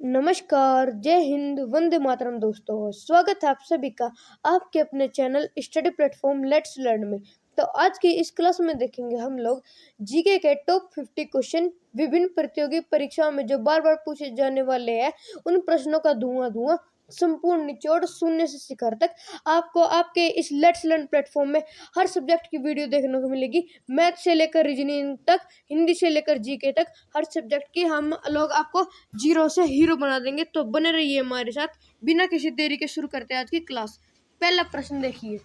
नमस्कार, जय हिंद, वंदे मातरम दोस्तों। स्वागत है आप सभी का आपके अपने channel study platform let's learn में। तो आज की इस क्लास में देखेंगे हम लोग जीके के टॉप 50 क्वेश्चन विभिन्न प्रतियोगी परीक्षाओं में जो बार बार पूछे जाने वाले हैं, उन प्रश्नों का धुआं संपूर्ण निचोड़ शून्य से शिखर तक आपको आपके इस लेट्स लर्न प्लेटफॉर्म में हर सब्जेक्ट की वीडियो देखने को मिलेगी। मैथ से लेकर रीजनिंग तक, हिंदी से लेकर जीके तक, हर सब्जेक्ट की हम लोग आपको जीरो से हीरो बना देंगे। तो बने रहिए हमारे साथ। बिना किसी देरी के शुरू करते हैं आज की क्लास। पहला प्रश्न देखिए,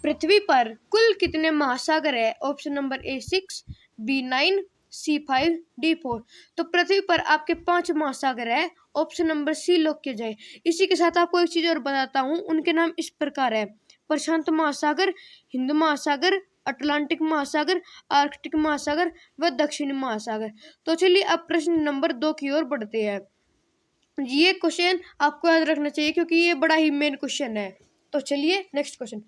पृथ्वी पर कुल कितने महासागर है? Option number A 6, B 9, C 5, D 4। तो पृथ्वी पर आपके 5 महासागर है। ऑप्शन नंबर सी लॉक किया जाए। इसी के साथ आपको एक चीज और बताता हूँ, उनके नाम इस प्रकार है: प्रशांत महासागर, हिंद महासागर, अटलांटिक महासागर, आर्कटिक महासागर व दक्षिणी महासागर। तो चलिए अब प्रश्न नंबर 2 की ओर बढ़ते हैं। ये क्वेश्चन आपको याद रखना चाहिए क्योंकि ये बड़ा ही मेन क्वेश्चन है। तो चलिए नेक्स्ट क्वेश्चन,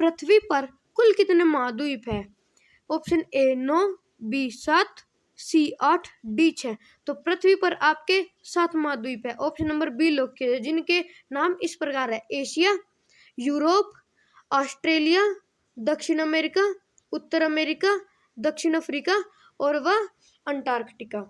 पृथ्वी पर कुल कितने महाद्वीप है? Option A 9, B 7, C 8, D 6। तो पृथ्वी पर आपके 7 महाद्वीप है। ऑप्शन नंबर बी लॉक किया जाए, जिनके नाम इस प्रकार है: एशिया, यूरोप, ऑस्ट्रेलिया, दक्षिण अमेरिका, उत्तर अमेरिका, दक्षिण अफ्रीका और वह अंटार्कटिका।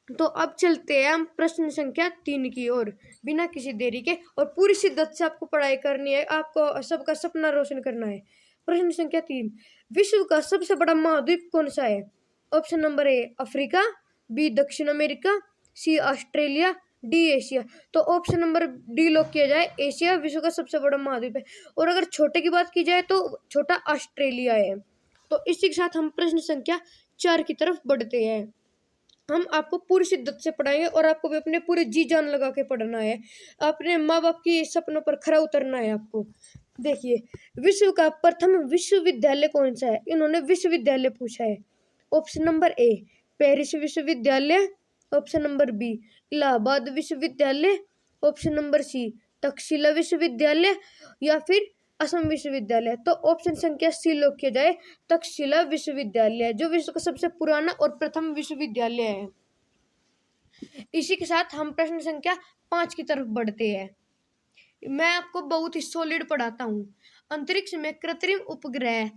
तो अब चलते हैं हम प्रश्न संख्या 3 की ओर बिना किसी देरी के, और पूरी शिद्दत से आपको पढ़ाई करनी है, आपको सबका सपना रोशन करना है। प्रश्न संख्या 3, विश्व का सबसे बड़ा महाद्वीप कौन सा है? Option number A Africa, B दक्षिण America, C Australia, D Asia. तो ऑप्शन नंबर डी लॉक किया जाए, एशिया विश्व का सबसे बड़ा महाद्वीप है। और अगर छोटे की बात की जाए तो छोटा ऑस्ट्रेलिया है। तो इसी के साथ हम प्रश्न संख्या 4 की तरफ बढ़ते हैं। हम आपको पूरी शिद्दत से पढ़ाएंगे और आपको भी अपने पूरे जी जान लगा के पढ़ना है। अपने माँ बाप की सपनों पर खरा उतरना है आपको। देखिए, विश्व का प्रथम विश्वविद्यालय कौन सा है? इन्होंने विश्वविद्यालय पूछा है। ऑप्शन नंबर ए पेरिस विश्वविद्यालय, ऑप्शन नंबर बी इलाहाबाद विश्वविद्यालय, ऑप्शन नंबर सी तक्षशिला विश्वविद्यालय या फिर असम विश्वविद्यालय। तो ऑप्शन संख्या सी लॉक किया जाए, तक्षशिला विश्वविद्यालय, जो विश्व का सबसे पुराना और प्रथम विश्वविद्यालय है। इसी के साथ हम प्रश्न संख्या 5 की तरफ बढ़ते हैं। मैं आपको बहुत ही सॉलिड पढ़ाता हूँ। अंतरिक्ष में कृत्रिम उपग्रह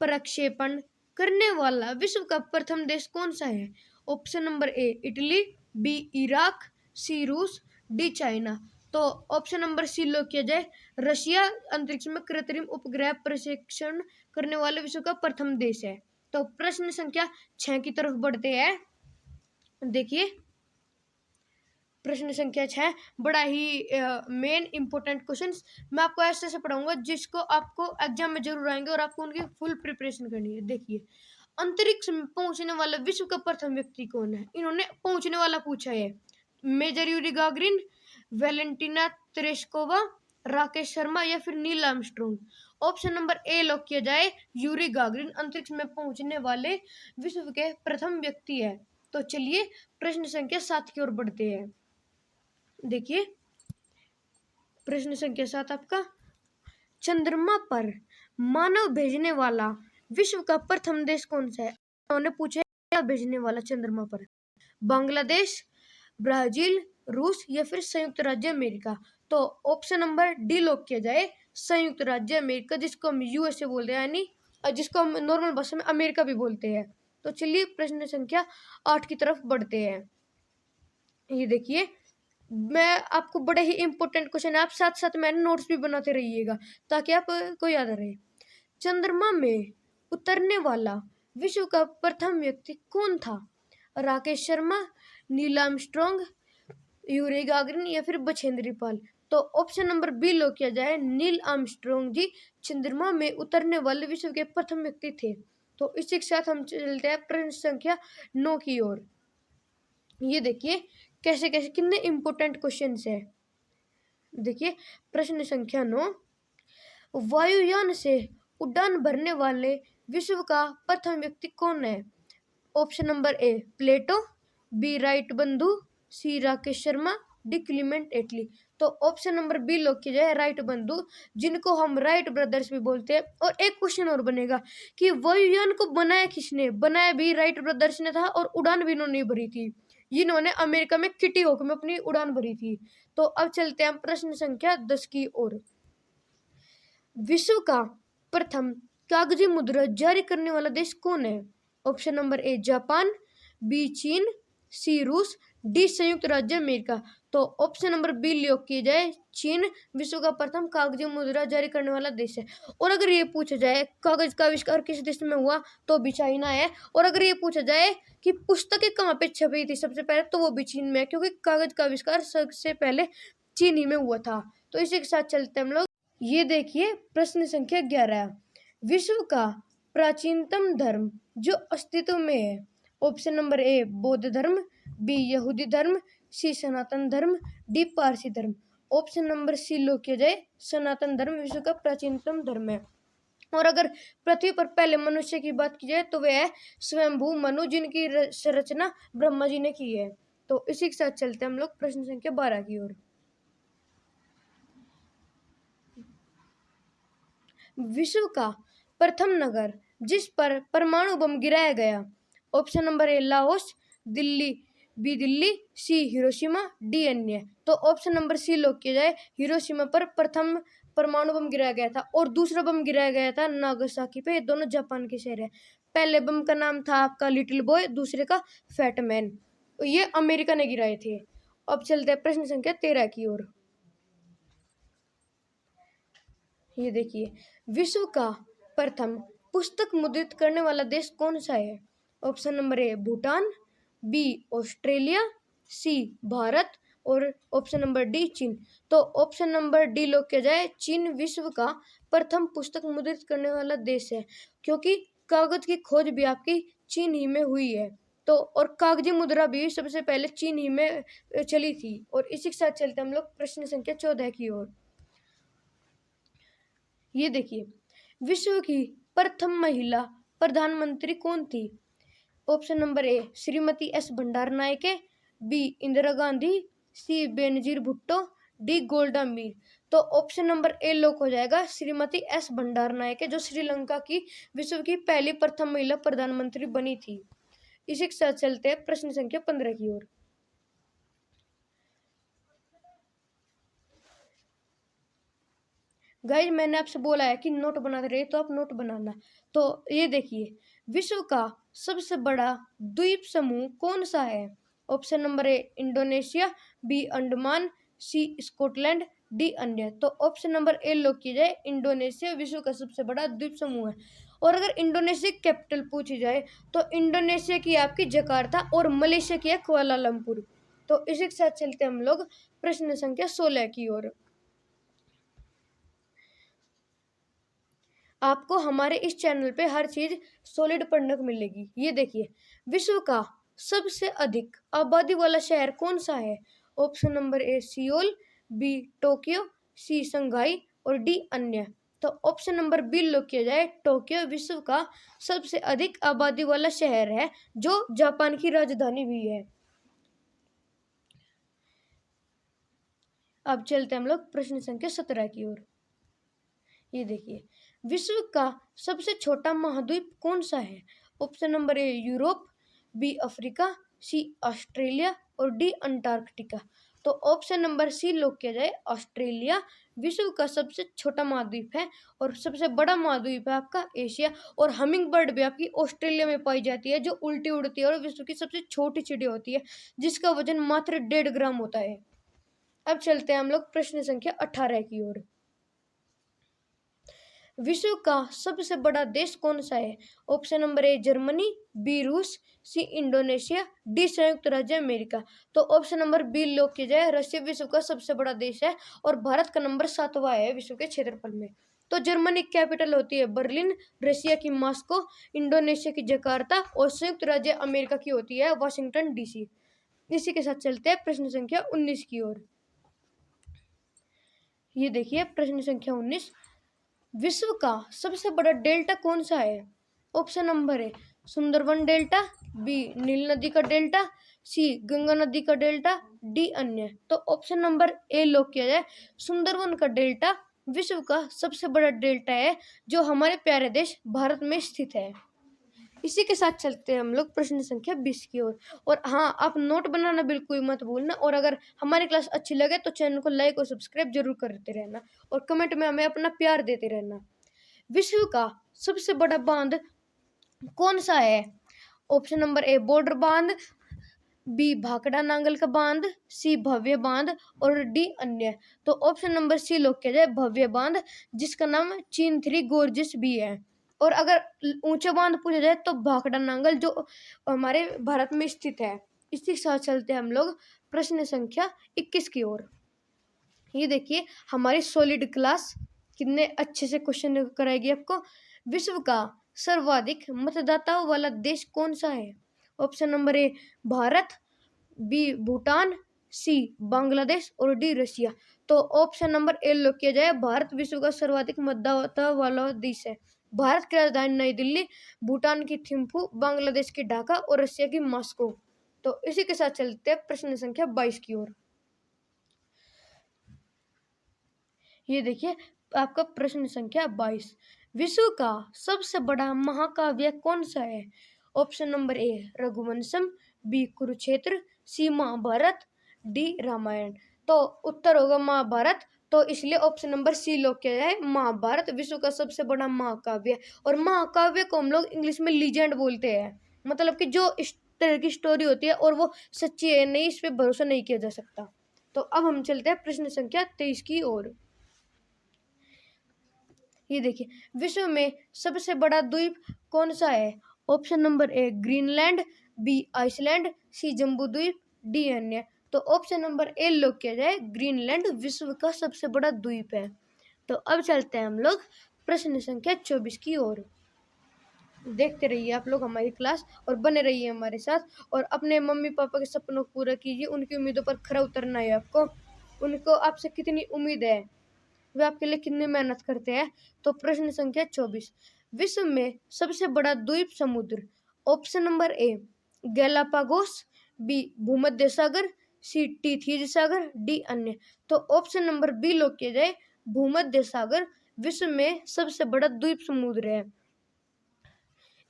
प्रक्षेपण करने वाला विश्व का प्रथम देश कौन सा है? Option number A Italy, B Iraq, C रूस, डी चाइना। तो ऑप्शन नंबर सी लॉक किया जाए, रशिया अंतरिक्ष में कृत्रिम उपग्रह प्रक्षेपण करने वाले विश्व का प्रथम देश है। तो प्रश्न संख्या 6 की तरफ बढ़ते हैं। देखिए, प्रश्न संख्या 6 बड़ा ही मेन इंपॉर्टेंट क्वेश्चंस मैं आपको ऐसे से पढ़ाऊंगा जिसको आपको एग्जाम में जरूर आएंगे और आपको उनकी फुल प्रिपरेशन करनी है। देखिए, अंतरिक्ष में पहुंचने वाला विश्व का प्रथम व्यक्ति कौन है? इन्होंने पहुंचने वाला पूछा है। Major Yuri Gagarin, Valentina Tereshkova, Rakesh Sharma या फिर Neil Armstrong. Option number A lock किया जाए, यूरी गागरिन अंतरिक्ष में पहुंचने वाले विश्व के प्रथम व्यक्ति है। तो चलिए प्रश्न संख्या 7 की ओर बढ़ते हैं। देखिए, प्रश्न संख्या 7 आपका, चंद्रमा पर मानव भेजने वाला विश्व का प्रथम देश कौन सा है? उन्होंने पूछा क्या भेजने वाला चंद्रमा पर? बांग्लादेश, ब्राजील, रूस या फिर संयुक्त राज्य अमेरिका। तो ऑप्शन नंबर डी लॉक किया जाए, संयुक्त राज्य अमेरिका, जिसको हम यूएसए बोलते हैं, यानी जिसको हम नॉर्मल भाषा में अमेरिका भी बोलते हैं। तो चलिए प्रश्न संख्या 8 की तरफ बढ़ते हैं। ये देखिए, मैं आपको बड़े ही इंपॉर्टेंट क्वेश्चन है, आप साथ साथ मैंने नोट्स भी बनाते रहिएगा ताकि आप को याद रहे। चंद्रमा में उतरने वाला विश्व का प्रथम व्यक्ति कौन था? Rakesh Sharma, Neil Armstrong, Yuri Gagarin या फिर बछेंद्री पाल। तो ऑप्शन नंबर बी लॉक किया जाए, नील आर्मस्ट्रॉन्ग जी चंद्रमा में उतरने वाले विश्व के प्रथम व्यक्ति थे। तो इसी के साथ हम चलते हैं प्रश्न संख्या 9 की ओर। ये देखिए कैसे कैसे कितने इंपॉर्टेंट क्वेश्चंस है। देखिए, प्रश्न संख्या 9, वायुयान से उड़ान भरने वाले विश्व का प्रथम व्यक्ति कौन है? Option number A Plato, B Wright बंधु, C Rakesh Sharma, D Clement Attlee. तो ऑप्शन नंबर बी लॉक किया जाए, राइट बंधु, जिनको हम राइट ब्रदर्स भी बोलते हैं। और एक क्वेश्चन और बनेगा कि वायुयान को बनाया किसने? बनाया भी राइट ब्रदर्स ने था और उड़ान भी इन्होंने भरी थी। इन्होंने अमेरिका में किटी हॉक में अपनी उड़ान भरी थी। तो अब चलते हैं प्रश्न संख्या 10 की ओर। विश्व का प्रथम कागजी मुद्रा जारी करने वाला देश कौन है? Option number A Japan, B चीन, सी रूस, डी संयुक्त राज्य अमेरिका। तो ऑप्शन नंबर बी लॉक किया जाए, चीन विश्व का प्रथम कागजी मुद्रा जारी करने वाला देश है। और अगर ये पूछा जाए कागज का आविष्कार किस देश में हुआ, तो भी चाइना है। और अगर ये पूछा जाए कि पुस्तकें कहाँ पे छपी थी सबसे पहले, तो वो भी चीन में है, क्योंकि कागज का आविष्कार सबसे पहले चीन ही में हुआ था। तो इसी के साथ चलते हम लोग, ये देखिए प्रश्न संख्या 11। विश्व का प्राचीनतम धर्म जो अस्तित्व में है। ऑप्शन नंबर ए बौद्ध धर्म, बी यहूदी धर्म, सी सनातन धर्म, डी पारसी धर्म। ऑप्शन नंबर सी लॉक किया जाए, सनातन धर्म विश्व का प्राचीनतम धर्म है। और अगर पृथ्वी पर पहले मनुष्य की बात की जाए तो वह है स्वयंभू मनु, जिनकी रचना ब्रह्मा जी ने की है। तो इसी के साथ चलते हम लोग प्रश्न संख्या 12 की ओर। विश्व का प्रथम नगर जिस पर परमाणु बम गिराया गया। Option number A Laos, Delhi, B Delhi, C Hiroshima, D अन्य। तो ऑप्शन नंबर सी लॉक किया जाए, हिरोशिमा पर प्रथम परमाणु बम गिराया गया था। और दूसरा बम गिराया गया था नागासाकी पे। दोनों जापान के शहर है। पहले बम का नाम था आपका लिटिल बॉय, दूसरे का फैट मैन। ये अमेरिका ने गिराए थे। अब चलते हैं प्रश्न संख्या 13 की ओर। ये देखिए, विश्व का प्रथम पुस्तक मुद्रित करने वाला देश कौन सा है? Option number A Bhutan, B Australia, C Bharat, और ऑप्शन नंबर डी चीन। तो ऑप्शन नंबर डी लॉक किया जाए, चीन विश्व का प्रथम पुस्तक मुद्रित करने वाला देश है, क्योंकि कागज की खोज भी आपकी चीन ही में हुई है। तो और कागजी मुद्रा भी सबसे पहले चीन ही में चली थी। और इसी के साथ चलते हम लोग प्रश्न संख्या 14 की ओर। ये देखिए, विश्व की प्रथम महिला प्रधानमंत्री कौन थी? ऑप्शन नंबर ए श्रीमती एस भंडार नायके, बी इंदिरा गांधी, सी बेनजीर भुट्टो, डी गोल्डा मीर। तो ऑप्शन नंबर ए लॉक हो जाएगा, श्रीमती एस भंडार नायके, जो श्रीलंका की विश्व की पहली प्रथम महिला प्रधानमंत्री बनी थी। इसी के साथ चलते हैं प्रश्न संख्या 15 की ओर। गाइस, मैंने आपसे बोला है कि नोट बनाते रहिए, तो आप नोट बनाना। तो ये देखिए, विश्व का सबसे बड़ा द्वीप समूह कौन सा है? Option number A Indonesia, B Andaman, C Scotland, D अन्य। तो ऑप्शन नंबर ए लॉक किया जाए, इंडोनेशिया विश्व का सबसे बड़ा द्वीप समूह है। और अगर इंडोनेशिया की कैपिटल पूछी जाए, तो इंडोनेशिया की आपकी जकार्ता और मलेशिया की है कुआलालंपुर। तो इसी के साथ चलते हम लोग प्रश्न संख्या 16 की ओर। आपको हमारे इस चैनल पे हर चीज सॉलिड पढ़ने को मिलेगी। ये देखिए, विश्व का सबसे अधिक आबादी वाला शहर कौन सा है? Option number A Seoul, B Tokyo, C Shanghai, और डी अन्य। तो ऑप्शन नंबर बी लॉक किया जाए, टोक्यो विश्व का सबसे अधिक आबादी वाला शहर है, जो जापान की राजधानी भी है। अब चलते हम लोग प्रश्न संख्या 17 की ओर। ये देखिए, विश्व का सबसे छोटा महाद्वीप कौन सा है? Option number A Europe, B Africa, C Australia, और डी अंटार्कटिका। तो ऑप्शन नंबर सी लॉक किया जाए, ऑस्ट्रेलिया विश्व का सबसे छोटा महाद्वीप है। और सबसे बड़ा महाद्वीप है आपका एशिया। और हमिंग बर्ड भी आपकी ऑस्ट्रेलिया में पाई जाती है, जो उल्टी उड़ती है और विश्व की सबसे छोटी चिड़िया होती है, जिसका वजन मात्र 1.5 ग्राम होता है। अब चलते हैं हम लोग प्रश्न संख्या 18 की ओर। विश्व का सबसे बड़ा देश कौन सा है? Option number A Germany, B रूस, सी इंडोनेशिया, डी संयुक्त राज्य अमेरिका। तो ऑप्शन नंबर बी लॉक किया जाए, रशिया विश्व का सबसे बड़ा देश है और भारत का नंबर 7वां है विश्व के क्षेत्रफल में। तो जर्मनी की कैपिटल होती है बर्लिन, रशिया की मॉस्को, इंडोनेशिया की जकार्ता, और संयुक्त राज्य अमेरिका की होती है वाशिंगटन डीसी। इसी के साथ चलते हैं प्रश्न संख्या 19 की ओर। ये देखिए, प्रश्न संख्या 19, विश्व का सबसे बड़ा डेल्टा कौन सा है? Option number A Sundarban delta, B नील नदी का डेल्टा, सी गंगा नदी का डेल्टा, डी अन्य। तो ऑप्शन नंबर ए लॉक किया जाए, सुंदरवन का डेल्टा विश्व का सबसे बड़ा डेल्टा है, जो हमारे प्यारे देश भारत में स्थित है। इसी के साथ चलते हैं हम लोग प्रश्न संख्या 20 की ओर। और हाँ, आप नोट बनाना बिल्कुल मत भूलना, और अगर हमारी क्लास अच्छी लगे तो चैनल को लाइक और सब्सक्राइब जरूर करते रहना, और कमेंट में हमें अपना प्यार देते रहना। विश्व का सबसे बड़ा बांध कौन सा है? ऑप्शन नंबर ए बॉर्डर बांध, बी भाखड़ा नांगल का बांध, सी भव्य बांध, और डी अन्य। तो ऑप्शन नंबर सी लोग कह जाए भव्य बांध, जिसका नाम चीन 3 गोर्जिस भी है। और अगर ऊंचा बांध पूछा जाए तो भाखड़ा नांगल, जो हमारे भारत में स्थित है। इसी के साथ चलते हैं हम लोग प्रश्न संख्या 21 की ओर। ये देखिए हमारी सॉलिड क्लास कितने अच्छे से क्वेश्चन कराएगी आपको। विश्व का सर्वाधिक मतदाताओं वाला देश कौन सा है? Option number A Bharat, B Bhutan, C Bangladesh, और डी रशिया। तो ऑप्शन नंबर ए लोग किया जाए भारत विश्व का सर्वाधिक मतदाता वाला देश है। भारत की राजधानी नई दिल्ली, भूटान की थिम्पू, बांग्लादेश की ढाका, और रशिया की मॉस्को। तो इसी के साथ चलते हैं प्रश्न संख्या 22 की ओर। ये देखिए आपका प्रश्न संख्या 22। विश्व का सबसे बड़ा महाकाव्य कौन सा है? Option number A Raghuvamsham, B Kurukshetra, C Mahabharata, D Ramayana. तो उत्तर होगा महाभारत। तो इसलिए ऑप्शन नंबर सी लोग क्या है महाभारत विश्व का सबसे बड़ा महाकाव्य। और महाकाव्य को हम लोग इंग्लिश में लीजेंड बोलते हैं, मतलब कि जो इस तरह की स्टोरी होती है और वो सच्ची है, नहीं, इस पे भरोसा नहीं किया जा सकता। तो अब हम चलते हैं प्रश्न संख्या 23 की ओर। ये देखिए विश्व में सबसे बड़ा द्वीप कौन सा है? Option number A Greenland, B Iceland, C Jambu Dweep, D अन्य। तो ऑप्शन नंबर ए लोग किया जाए ग्रीनलैंड विश्व का सबसे बड़ा द्वीप है। तो अब चलते हैं हम लोग प्रश्न संख्या 24 की ओर। देखते रहिए आप लोग हमारी क्लास और बने रहिए हमारे साथ, और अपने मम्मी पापा के सपनों को पूरा कीजिए। उनकी उम्मीदों पर खरा उतरना है आपको। उनको आपसे कितनी उम्मीद है, वे आपके लिए कितनी मेहनत करते हैं। तो प्रश्न संख्या 24। विश्व में सबसे बड़ा द्वीप समुद्र। Option number A Galapagos, B भूमध्य सागर, सी टीथीज सागर, डी अन्य। तो ऑप्शन नंबर बी लोग किया जाए भूमध्य सागर विश्व में सबसे बड़ा द्वीप समुद्र है।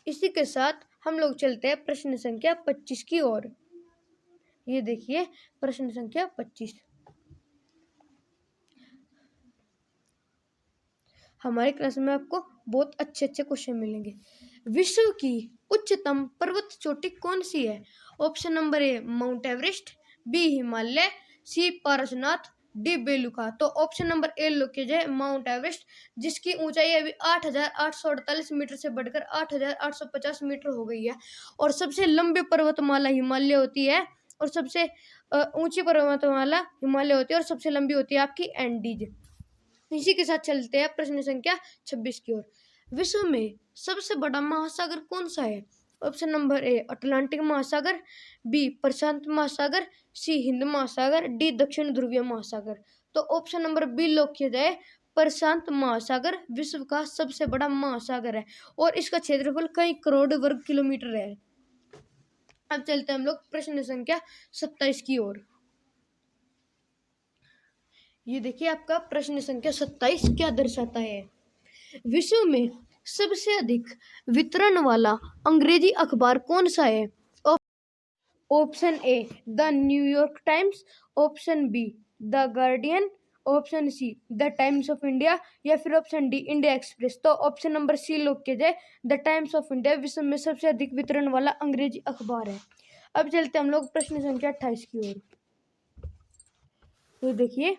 इसी के साथ हम लोग चलते हैं प्रश्न संख्या 25 की ओर। ये देखिए प्रश्न संख्या 25। हमारे क्लास में आपको बहुत अच्छे अच्छे क्वेश्चन मिलेंगे। विश्व की उच्चतम पर्वत चोटी कौन सी है? Option number A Mount Everest, B Himalaya, C Parasnath, D Belukha. तो ऑप्शन नंबर ए लोग किया जाए माउंट एवरेस्ट, जिसकी ऊंचाई अभी 8,848 मीटर से बढ़कर 8,850 मीटर हो गई है। और सबसे लंबी पर्वतमाला हिमालय होती है, और सबसे ऊंची पर्वतमाला हिमालय होती है, और सबसे लंबी होती है आपकी एंडीज। इसी के साथ चलते हैं प्रश्न संख्या 26 की ओर। विश्व में सबसे बड़ा महासागर कौन सा है? ऑप्शन नंबर ए अटलांटिक महासागर, बी प्रशांत महासागर, सी हिंद महासागर, डी दक्षिण ध्रुवीय महासागर। तो ऑप्शन नंबर बी लॉक किया जाए प्रशांत महासागर विश्व का सबसे बड़ा महासागर है, और इसका क्षेत्रफल कई करोड़ वर्ग किलोमीटर है। अब चलते हैं हम लोग प्रश्न संख्या 27 की ओर। ये देखिए आपका प्रश्न संख्या 27 क्या दर्शाता है। विश्व में सबसे अधिक वितरण वाला अंग्रेजी अखबार कौन सा है? Option A the New York times, option be the guardian, option see the times of India, या फिर ऑप्शन डी इंडिया एक्सप्रेस। तो ऑप्शन नंबर सी लोग किया जाए द टाइम्स ऑफ इंडिया विश्व में सबसे अधिक वितरण वाला अंग्रेजी अखबार है। अब चलते हम लोग प्रश्न संख्या 28 की ओर। तो देखिए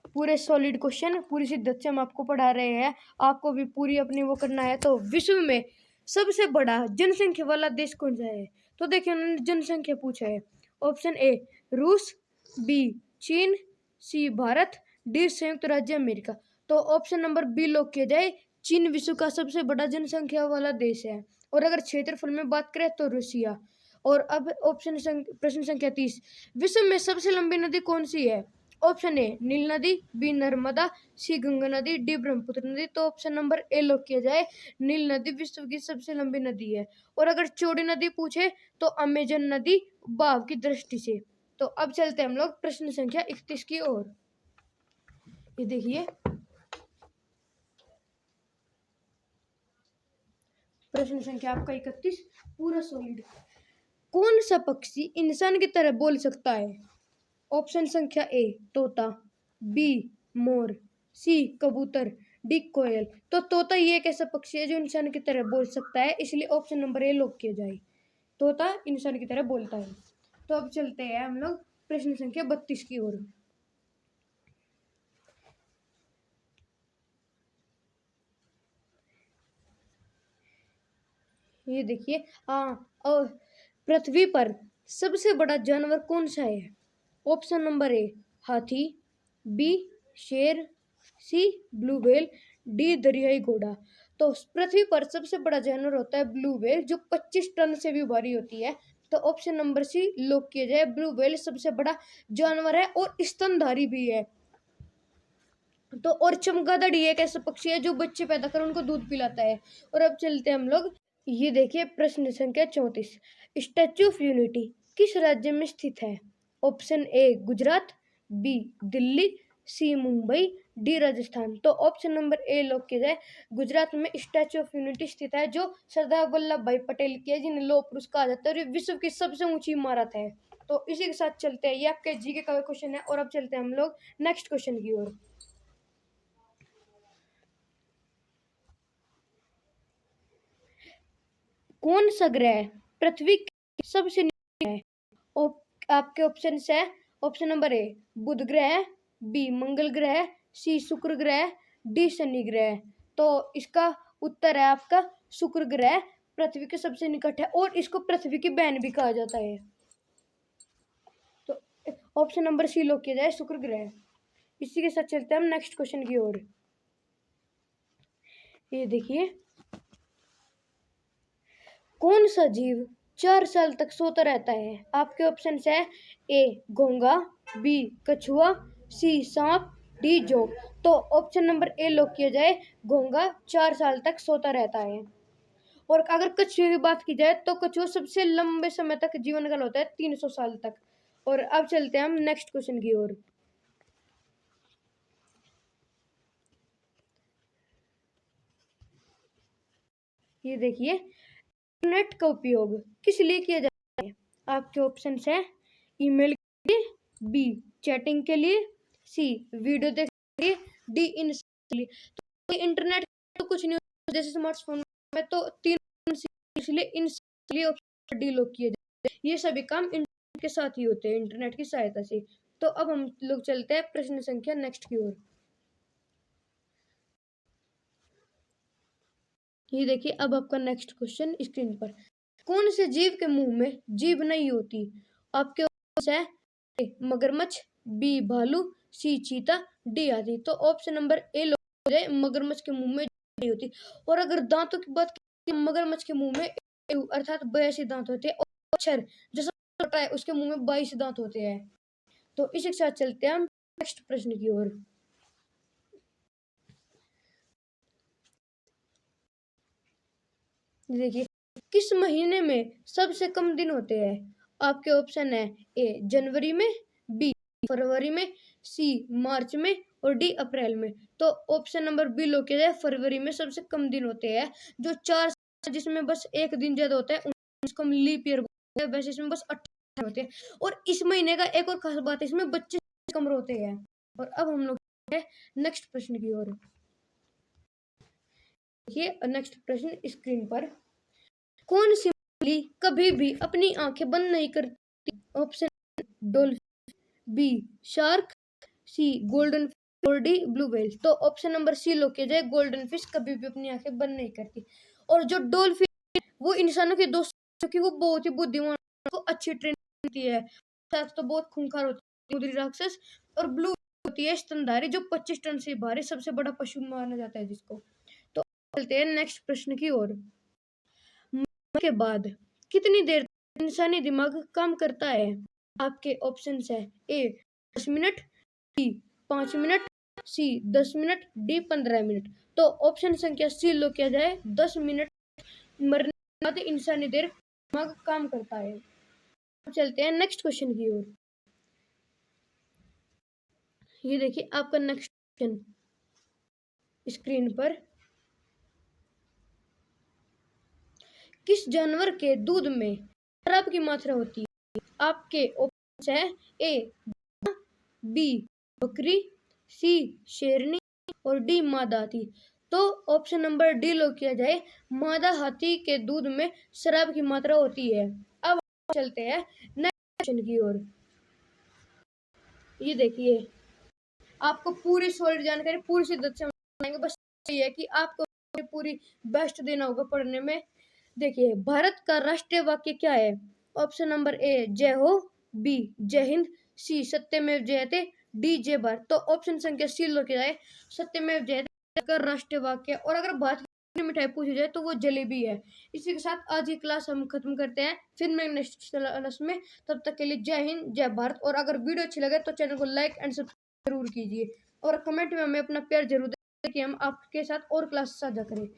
पूरे सॉलिड क्वेश्चन पूरी शिद्दत से हम आपको पढ़ा रहे हैं, आपको भी पूरी अपनी वो करना है। तो विश्व में सबसे बड़ा जनसंख्या वाला देश कौन सा है? तो देखिए उन्होंने जनसंख्या पूछा है। ऑप्शन ए रूस, बी चीन, सी भारत, डी संयुक्त राज्य अमेरिका। तो ऑप्शन नंबर बी लॉक किया जाए चीन विश्व का सबसे बड़ा जनसंख्या वाला देश है। और अगर क्षेत्रफल में बात करें तो रूसिया। और अब प्रश्न संख्या 30। विश्व में सबसे लंबी नदी कौन सी है? ऑप्शन ए नील नदी, बी नर्मदा, सी गंगा नदी, डी ब्रह्मपुत्र नदी। तो ऑप्शन नंबर ए लॉक किया जाए नील नदी विश्व की सबसे लंबी नदी है। और अगर चौड़ी नदी पूछे तो अमेजन नदी बहाव की दृष्टि से। तो अब चलते हैं हम लोग प्रश्न संख्या 31 की ओर। ये देखिए प्रश्न संख्या आपका 31 पूरा सॉलिड। कौन सा पक्षी इंसान की तरह बोल सकता है? ऑप्शन संख्या ए तोता, बी मोर, सी कबूतर, डी कोयल। तो तोता ये एक ऐसा पक्षी है जो इंसान की तरह बोल सकता है, इसलिए ऑप्शन नंबर ए लॉक किया जाए। तोता इंसान की तरह बोलता है। तो अब चलते हैं हम लोग प्रश्न संख्या 32 की ओर। ये देखिए, हाँ, और पृथ्वी पर सबसे बड़ा जानवर कौन सा है? ऑप्शन नंबर ए हाथी, बी शेर, सी ब्लू व्हेल, डी दरियाई घोड़ा। तो पृथ्वी पर सबसे बड़ा जानवर होता है ब्लू व्हेल, जो 25 टन से भी भारी होती है। तो ऑप्शन नंबर सी लॉक किया जाए। ब्लू व्हेल सबसे बड़ा जानवर है और स्तनधारी भी है। तो और चमगादड़ ये एक ऐसा पक्षी है जो बच्चे पैदा कर उनको दूध पिलाता है। और अब चलते हैं हम लोग, ये देखिए प्रश्न संख्या 34। स्टैच्यू ऑफ यूनिटी किस राज्य में स्थित है? Option A Gujarat, B Delhi, C Mumbai, D Rajasthan. तो ऑप्शन नंबर ए लॉक किया जाए। गुजरात में स्टैच्यू ऑफ यूनिटी स्थित है, जो सरदार वल्लभ भाई पटेल की है, जिन्हें लौह पुरुष कहा जाता है, और ये विश्व की सबसे ऊंची इमारत है। तो इसी के साथ चलते हैं, ये आपके जीके का क्वेश्चन है। और अब चलते हैं हम लोग नेक्स्ट क्वेश्चन की ओर। कौन सा ग्रह पृथ्वी के सबसे नीचे है? आपके ऑप्शन है। ऑप्शन नंबर ए बुध ग्रह, बी मंगल ग्रह, सी शुक्र ग्रह, डी शनि ग्रह। तो इसका उत्तर है आपका शुक्र ग्रह, पृथ्वी के सबसे निकट है और इसको पृथ्वी की बहन भी कहा जाता है। तो ऑप्शन नंबर सी लॉक किया जाए, शुक्र ग्रह। इसी के साथ चलते हैं हम नेक्स्ट क्वेश्चन की ओर। ये देखिए, कौन सा जीव 4 साल तक सोता रहता है? आपके ऑप्शन है। ए घोंगा, बी कछुआ, सी सांप, डी जोक। तो ऑप्शन नंबर ए लॉक किया जाए। घोंगा 4 साल तक सोता रहता है। और अगर कछुए की बात की जाए तो कछुआ सबसे लंबे समय तक जीवन काल होता है, 300 साल तक। और अब चलते हैं हम नेक्स्ट क्वेश्चन की ओर। ये देखिए, इंटरनेट का उपयोग किस लिए किया जाता है? आपके ऑप्शन है। ईमेल के लिए, बी चैटिंग के लिए, सी वीडियो देखने के लिए, डी इन के लिए। तो इंटरनेट तो कुछ नहीं होता, जैसे स्मार्टफोन में तो 3, इसलिए इन लिए ऑप्शन डी लॉक किया जाए। ये सभी काम इंटरनेट के साथ ही होते हैं, इंटरनेट की सहायता से। तो अब हम लोग चलते हैं प्रश्न संख्या नेक्स्ट की ओर। ये देखिए, अब आपका नेक्स्ट क्वेश्चन स्क्रीन पर। कौन से जीव के मुंह में जीभ नहीं होती? आपके ऑप्शन है। ए मगरमच्छ, बी भालू, सी चीता, डी हाथी। तो ऑप्शन नंबर ए लॉक हो जाए। मगरमच्छ के मुंह में जीभ नहीं होती। और अगर दांतों की बात की, मगरमच्छ के मुंह में अर्थात 82 दांत होते हैं। और मच्छर जो सबसे छोटा है उसके मुंह में 22 दांत होते हैं। तो इसी के साथ चलते हैं हम नेक्स्ट प्रश्न की ओर। देखिए, किस महीने में सबसे कम दिन होते हैं? आपके ऑप्शन है। ए जनवरी में, बी फरवरी में, सी मार्च में, और डी अप्रैल में। तो ऑप्शन नंबर बी लो किया जाए। फरवरी में सबसे कम दिन होते हैं, जो 4 जिसमें बस एक दिन ज्यादा होता है, उसको हम लीप ईयर बोलते हैं। वैसे इसमें बस 18 होते हैं। और इस महीने का एक और खास बात है, इसमें बच्चे कम रोते हैं। और अब हम लोग नेक्स्ट प्रश्न की ओर। देखिए, नेक्स्ट प्रश्न स्क्रीन पर। कौन सी मछली कभी भी अपनी आंखें बंद नहीं करती? ऑप्शन डॉल्फिन, बी शार्क, सी गोल्डन फिश, और डी ब्लू व्हेल। तो ऑप्शन नंबर सी लो किया जाए। गोल्डन फिश कभी भी अपनी आंखें बंद नहीं करती। और जो डॉल्फिन वो इंसानों के दोस्त, क्योंकि वो बहुत ही बुद्धिमान, वो अच्छी ट्रेनिंग होती है। शार्क तो बहुत खूंखार होती है, समुद्री राक्षस। और ब्लू होती है स्तनधारी, जो 25 टन से भारी सबसे बड़ा पशु माना जाता है जिसको। तो चलते हैं नेक्स्ट प्रश्न की ओर। के बाद कितनी देर तक इंसानी दिमाग काम करता है? आपके ऑप्शन है। ए 10 मिनट, बी 5 मिनट, सी 10 मिनट, डी 15 मिनट। तो ऑप्शन संख्या सी लो किया जाए। 10 मिनट मरने के बाद इंसानी देर दिमाग काम करता है। चलते हैं नेक्स्ट क्वेश्चन की ओर। ये देखिए, आपका नेक्स्ट क्वेश्चन स्क्रीन पर। किस जानवर के दूध में शराब की मात्रा होती है? आपके ऑप्शन है ए बी बकरी, सी शेरनी और डी मादा हाथी। तो ऑप्शन नंबर डी लो किया जाए, मादा हाथी के दूध में शराब की मात्रा होती है। अब चलते हैं नेक्स्ट क्वेश्चन की ओर। ये देखिए, आपको पूरी सॉलिड जानकारी पूरी शिद्दत से बताएंगे, बस ये है कि आपको पूरी बेस्ट देना होगा पढ़ने में। देखिए, भारत का राष्ट्रीय वाक्य क्या है? ऑप्शन नंबर ए जय हो, बी जय हिंद, सी सत्यमेव जयते, डी जय भारत। तो ऑप्शन संख्या सी लो किया जाए, सत्यमेव जयते का राष्ट्रीय वाक्य। और अगर भारत की मिठाई पूछी जाए तो वो जलेबी है। इसी के साथ आज की क्लास हम खत्म करते हैं, फिर मैं नेक्स्ट क्लास में। तब तक के लिए जय हिंद, जय भारत। और अगर वीडियो अच्छी लगे तो चैनल को लाइक एंड सब्सक्राइब जरूर कीजिए और कमेंट में हमें अपना प्यार जरूर दें कि हम आपके साथ और क्लास साझा करें।